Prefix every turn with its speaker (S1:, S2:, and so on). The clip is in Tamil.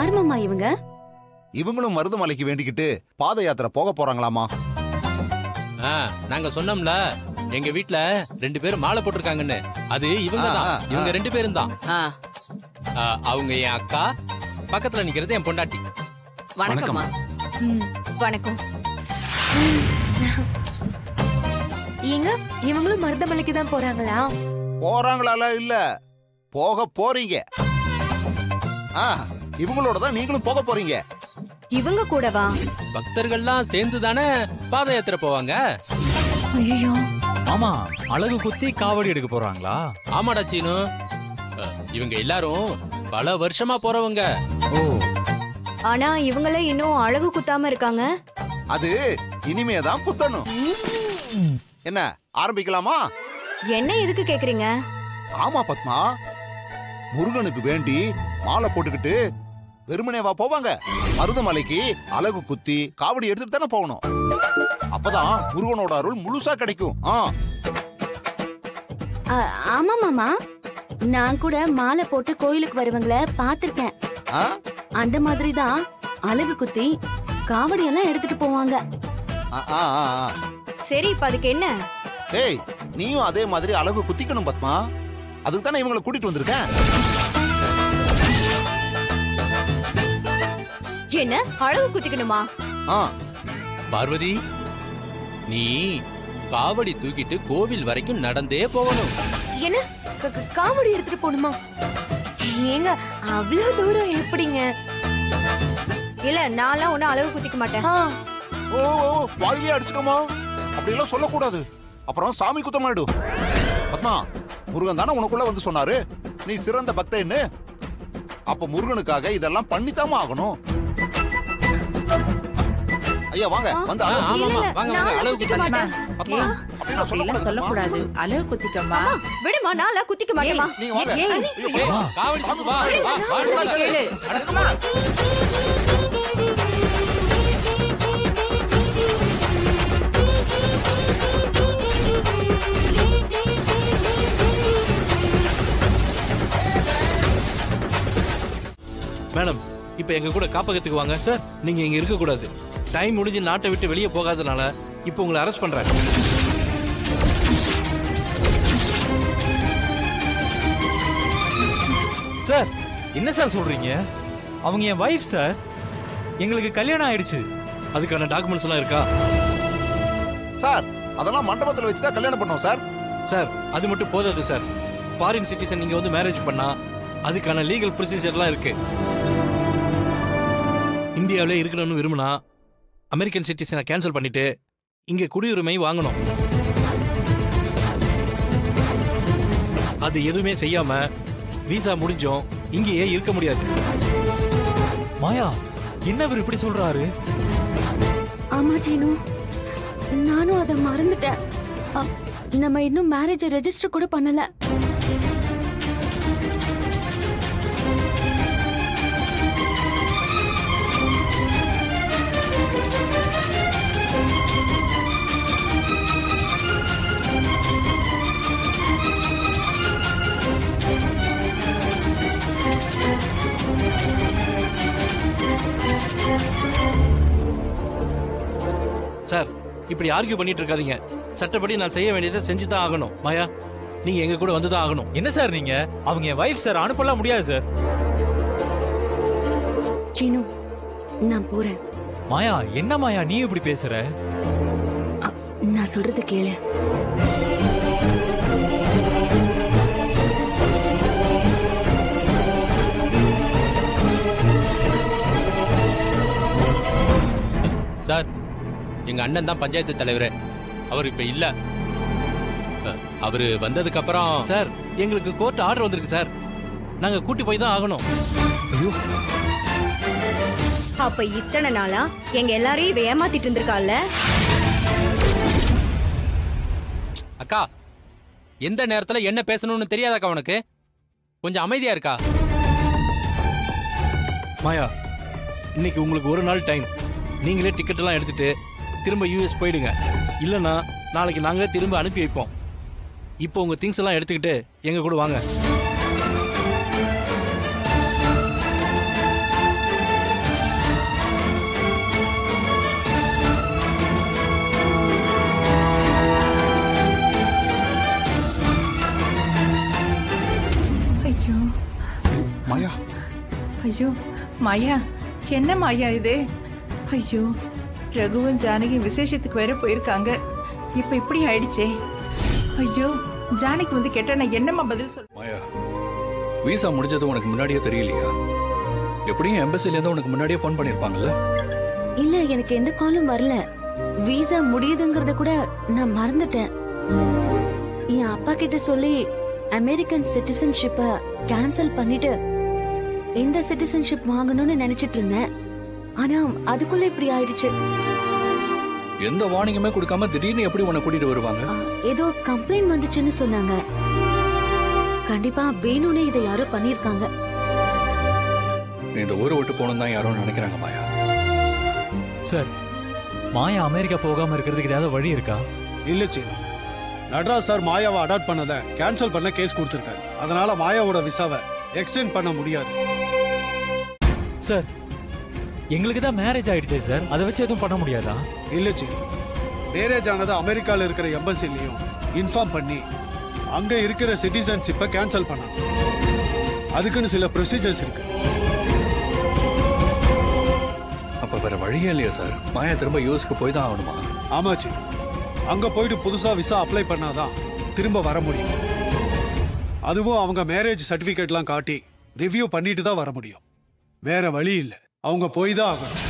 S1: யார் மாமா இவங்க?
S2: இவங்களும் மருதமலைக்கு வேண்டிக்கிட்டு பாத யாத்திரை போக போறாங்களாமா.
S3: நாங்க சொன்னோம்ல எங்க வீட்ல 2 பேரும் மாலை போட்டிருக்காங்கன்னு. அது இவங்க தான். இவங்க 2 பேரும் தான். அவங்க என் அக்கா, பக்கத்துல நிக்கிறது என் பொண்டாட்டி.
S4: வணக்கம்மா.
S1: வணக்கம்.
S4: ஏங்க இவங்களும் மருதமலைக்கு தான் போறாங்களா?
S2: போறாங்களா? இல்ல, போக போறீங்க. இவங்களோட தான் நீங்களும் போக போறீங்க.
S1: இவங்க கூடவா?
S3: பக்தர்கள்லாம் சேர்ந்து தானே பாத யாத்திரை போவாங்க.
S1: ஐயோ,
S5: ஆமா, அழகு குத்தி காவடி எடுக்க போறாங்களா?
S3: ஆமாடா சீனு, இவங்க எல்லாரும் பல வருஷமா போறவங்க.
S1: ஆனா இவங்களே இன்னும் அழகு குத்தாம இருக்காங்க.
S2: அது இனிமேதான் குத்தணும். என்ன, ஆரம்பிக்கலாமா?
S1: என்ன எதுக்கு கேக்குறீங்க?
S2: ஆமா பத்மா, முருகனுக்கு வேண்டி மாலை போட்டுக்கிட்டு வெறுமனேவா போவாங்க? மருதமலைக்கு அழகு குத்தி காவடி எடுத்துட்டு தானே போகணும். அப்பதான் முருகனோட அருள் முழுசா கிடைக்கும்.
S1: ஆமா மாமா, நான் கூட மாலை போட்டு கோயிலுக்கு வருவங்கள பாத்திருக்கேன். அந்த மாதிரி தான் அழகு குத்தி காவடி எல்லாம் எடுத்துட்டு போவாங்க. சரி, இப்ப அதுக்கு என்ன?
S2: ஏய், நீயும் அதே மாதிரி அழகு குத்திக்கணும் பத்மா. அதுக்கு தானே இவங்களை கூட்டிட்டு வந்திருக்கேன்.
S1: என்ன, அழகு குத்திக்கணுமா?
S3: பார்வதி, நீ காவடி தூக்கிட்டு கோவில் வரைக்கும் நடந்தே போகணும்.
S4: என்ன, காவடி எடுத்துட்டு போகணுமா? ஏங்க அவ்வளவு தூரம் எப்படிங்க?
S1: இல்ல, நான்லாம் ஒன்னும் அழகு குத்திக்க மாட்டேன்.
S2: வாயிலே அடிச்சுக்கோமா, அப்படி எல்லாம் சொல்லக்கூடாது. அப்புறம் சாமி குத்தமாயிடும். பத்மா, முருகன் தானே உனக்குள்ள வந்து சொன்னாரு நீ சிறந்த பக்தன்னு. அப்ப முருகனுக்காக இதெல்லாம் பண்ணித்தாம ஆகணும். ஐயா வாங்க, வந்து
S6: சொல்லக்கூடாது. அழகு குத்திக்கம்மா.
S1: விடுமா, நாளா குத்திக்க மாட்டேமா.
S5: மேடம், இப்ப எங்க கூட காப்பகத்துக்கு வாங்க. சார், நீங்க இங்க இருக்க கூடாது. டைம் முடிஞ்சு நாட்டை விட்டு வெளியே போகாதனால இப்ப உங்களை அரெஸ்ட் பண்றாங்க. சார், என்ன சார் சொல்றீங்க? அவங்க என் வைஃப் சார். எங்களுக்கு கல்யாணம் ஆயிடுச்சு. அதுக்கான டாக்குமெண்ட்ஸ் எல்லாம் இருக்கா?
S2: சார், அதெல்லாம் மண்டபத்தில் வச்சுதான் கல்யாணம் பண்ணோம் சார்.
S5: சார், அது மட்டும் போதாது சார். ஃபாரின் சிட்டிசன் நீங்க வந்து மேரேஜ் பண்ணா அதுக்கான லீகல் ப்ரொசீஜர்லாம் இருக்கு. இந்தியாவிலே இருக்கணும்னு விரும்பினா அமெரிக்கன் சிட்டிசனை கேன்சல் பண்ணிட்டு இங்க குடியுரிமை வாங்கணும். அது எதுவுமே செய்யாம விசா முடிஞ்சோம் இங்கேயே இருக்க முடியாது. மாயா, என்ன இவர் இப்படி சொல்றாரு?
S1: ஆமா சீனு, நானும் அதை மறந்துட்டேன். நம்ம இன்னும் மேரேஜ் ரெஜிஸ்டர் கூட பண்ணல.
S5: சார், இப்படி ஆர்கியூ பண்ணிட்டு இருக்காதீங்க. சட்டப்படி நான் செய்ய வேண்டியதை செஞ்சுதான் ஆகணும். மாயா, நீங்க எங்க கூட வந்துதான் ஆகணும். என்ன சார் நீங்க? அவங்க என் வைஃப் சார், அனுப்பலாம் முடியாது சார்.
S1: சீனு, நான் போறேன்.
S5: மாயா, என்ன மாயா நீ இப்படி பேசுற?
S1: நான் சொல்றது கேளு.
S3: சார், எங்க அண்ணன் தான் பஞ்சாயத்து தலைவர். அவர் இப்ப இல்ல. அவரு வந்ததுக்கு அப்புறம்
S5: சார், எங்களுக்கு கோர்ட் ஆர்டர் வந்திருக்கு சார். நாங்க கூட்டி போய் தான் ஆகணும். ஐயோ,
S1: அப்ப இத்தனை நாளா எங்க எல்லாரையும் ஏமாத்திட்டு இருந்திருக்கால.
S3: அக்கா, எந்த நேரத்துல என்ன பேசணும்னு தெரியாதாக்கா உனக்கு? கொஞ்சம் அமைதியா இருக்கா?
S5: மாயா, இன்னைக்கு உங்களுக்கு ஒரு நாள் டைம். நீங்களே டிக்கெட் எல்லாம் எடுத்துட்டு திரும்ப யூஎஸ் போயிடுங்க. இல்லனா நாளைக்கு நாங்க திரும்ப அனுப்பி வைப்போம். இப்போ உங்க திங்ஸ் எல்லாம் எடுத்துக்கிட்டு எங்க கூட வாங்க.
S6: ஐயோ மாயா, என்ன மாயா இது? ஐயோ, ரகுவும் ஜானகி விசேஷத்துக்கு வேற போயிருக்காங்க. இப்ப இப்படி ஆயிடுச்சே. ஐயோ, ஜானகி வந்து கேட்டா நான் என்னம்மா பதில் சொல்ல?
S7: மாயா, வீசா முடிஞ்சது உனக்கு முன்னாடியே தெரியலையா? எப்படியும் எம்பசில இருந்து உனக்கு முன்னாடியே போன் பண்ணிருப்பாங்கல்ல?
S1: இல்ல, எனக்கு எந்த காலும் வரல. வீசா முடியுதுங்கறத கூட நான் மறந்துட்டேன். என் அப்பா கிட்ட சொல்லி அமெரிக்கன் சிட்டிசன்ஷிப்ப கேன்சல் பண்ணிட்டு இந்த சிட்டிசன்ஷிப் வாங்கணும்னு நினைச்சிட்டு இருந்தேன். ஆனா அதுக்குள்ள இப்படி ஆயிடுச்சு.
S7: எந்த வார்னிங்குமே கொடுக்காம திடீர்னு எப்படி உன்னை கூட்டிட்டு வருவாங்க?
S1: ஏதோ கம்ப்ளைண்ட் வந்துச்சுன்னு சொன்னாங்க. கண்டிப்பா வேணும்னே இதை யாரோ பண்ணிருக்காங்க.
S7: இந்த ஊரை விட்டு போகணும் தான் யாரும் நினைக்கிறாங்க மாயா.
S8: சார், மாயா அமெரிக்கா போகாம இருக்கிறதுக்கு ஏதாவது வழி இருக்கா?
S9: இல்ல சீனா, நடராஜ் சார் மாயாவை அடாப்ட் பண்ணத கேன்சல் பண்ண கேஸ் கொடுத்திருக்காரு. அதனால மாயாவோட விசாவை எக்ஸ்டெண்ட் பண்ண முடியாது.
S8: சார், எங்களுக்கு தான் மேரேஜ் ஆயிடுச்சே சார், அதை வச்சு எதுவும் பண்ண முடியாதா?
S9: இல்ல சீனா, மேரேஜ் ஆனது அமெரிக்கால இருக்கிற எம்பசிலையும் இன்ஃபார்ம் பண்ணி அங்க இருக்கிற சிட்டிசன்ஷிப்பை கேன்சல் பண்ணணும். அதுக்குன்னு சில ப்ரொசீஜர்ஸ் இருக்கு.
S7: அப்ப வேற வழியே இல்லையா சார்? மாயா திரும்ப யூஎஸ்க்கு போய் தான் ஆகணுமா?
S9: ஆமாச்சு, அங்க போயிட்டு புதுசா விசா அப்ளை பண்ணாதான் திரும்ப வர முடியும். அதுவும் அவங்க மேரேஜ் சர்டிபிகேட்லாம் காட்டி ரிவ்யூ பண்ணிட்டு தான் வர முடியும். வேற வழி இல்ல, அவங்க போய் தான் ஆகணும்.